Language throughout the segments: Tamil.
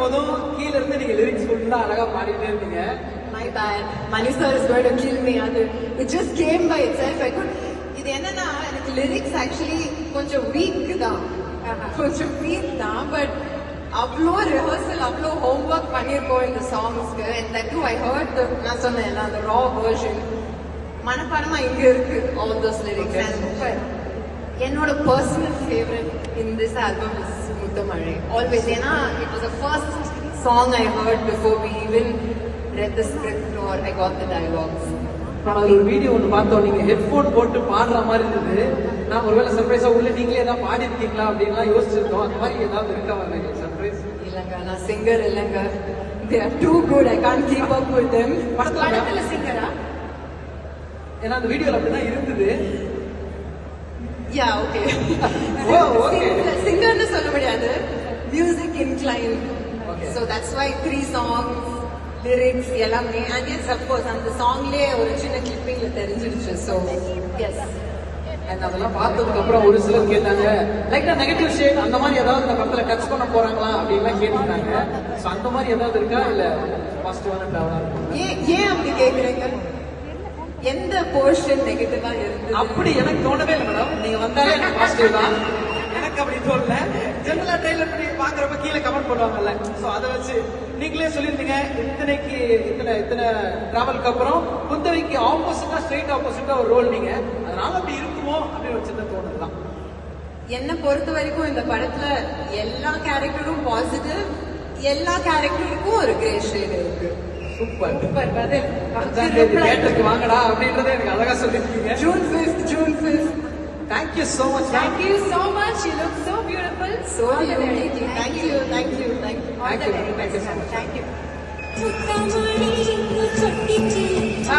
போதும் கீழ இருந்து நீங்க லிரிக்ஸ் ஃபுல்லா அழகா பாடிட்டே இருந்தீங்க. My bad. Mani sir is going to kill me. It just came by itself. I could. இது என்னன்னா எனக்கு லிரிக்ஸ் ஆக்சுவலி கொஞ்சம் வீக் தான், கொஞ்சம் வீக் தான். பட் அவ்வளோ ரிஹர்சல், அவ்வளோ ஹோம்ஒர்க் பண்ணியிருக்கோம் இந்த சாங்ஸ்க்கு. And that too I heard நான் சொன்னேன் அந்த ரா வெர்ஷன் மனப்பாடமா இங்க இருக்கு ஆல் தோஸ் லிரிக்ஸ். அண்ட் என்னோட personal favourite in this album is Muthamazhai always. ஏன்னா it was the first song I heard before we even read the script or I got the dialogues. நான் ஒரு வீடியோ ஒன்று பார்த்தோம், நீங்க ஹெட்ஃபோன் போட்டு பாடுற மாதிரி இருந்தது. நான் ஒருவேளை சர்ப்ரைஸா உள்ள நீங்களே ஏதாவது பாடி இருக்கீங்களா அப்படின்லாம் யோசிச்சிருக்கோம். அந்த மாதிரி ஏதாவது இருக்கா வரல சர்ப்ரைஸ்? இல்லைங்க, நான் சிங்கர் இல்லைங்க. They are too good. I can't keep up with them. படத்துல சிங்கரா? ஏன்னா அந்த வீடியோல அப்படிதான் இருந்தது. Yeah, okay. Okay. சிங்கர்னு சொல்ல முடியாது, music incline. So that's why 3 songs, lyrics எல்லாமே. And yes, of course, அந்த சாங்லயே ஒரு சின்ன கிளிப்பிங்ல தெரிஞ்சிருச்சு. So yes. அண்ட் அதெல்லாம் பார்த்ததுக்கு அப்புறம் ஒரு சிலர் கேட்டாங்க, லைட்டா நெகட்டிவ் ஷேட் அந்த மாதிரி ஏதாவது இந்த படத்துல டச் பண்ண போறாங்களா அப்படின்லாம் கேட்டுருந்தாங்க. ஸோ அந்த மாதிரி ஏதாவது இருக்கா இல்ல பாசிட்டிவான டிராவலா இருக்கும்? ஏன் அப்படி கேக்குறீங்க? எந்த போர்ஷன் நெகட்டிவா இருந்து? அப்படி எனக்கு தோணவே இல்லை மேடம். நீங்க வந்தாலே எனக்கு பாசிட்டிவ் தான். எனக்கு அப்படி தோணல. ஜெனரலா ட்ரெய்லர் பண்ணி பாக்குறப்ப கீழே கமெண்ட் பண்ணுவாங்கல்ல, சோ அதை வச்சு நீங்களே சொல்லியிருந்தீங்க இத்தனை டிராவலுக்கு அப்புறம் குந்தவைக்கு ஆப்போசிட்டா ஸ்ட்ரெயிட் ஆப்போசிட்டா ஒரு ரோல் நீங்க, அதனால அப்படி இருக்குமோ அப்படின்னு ஒரு சின்ன தோணுது தான். என்னை பொறுத்த வரைக்கும் இந்த படத்துல எல்லா கேரக்டரும் பாசிட்டிவ், எல்லா கேரக்டருக்கும் ஒரு கிரே ஷேட் இருக்கு. Super super. தியேட்டருக்கு வாங்கடா அப்படின்றத எனக்கு அழகா சொல்லிருக்கீங்க. June 5th. Thank you so much. Thank you so much. You look so beautiful. So unique. Thank you. Thank you so much. Thank you.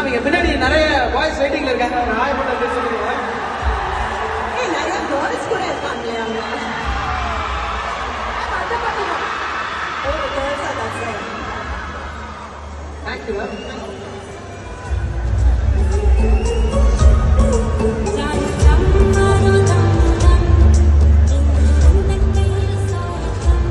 இங்க பின்னாடி நிறைய பாய்ஸ் வெயிட்டிங்ல இருக்காங்க. ஹாய் பண்ண பேசுறீங்க. நிறைய பாய்ஸ் கூட இருக்காங்களே அங்க. அத பாத்தீங்க. Oh, girls are that side. Thank you.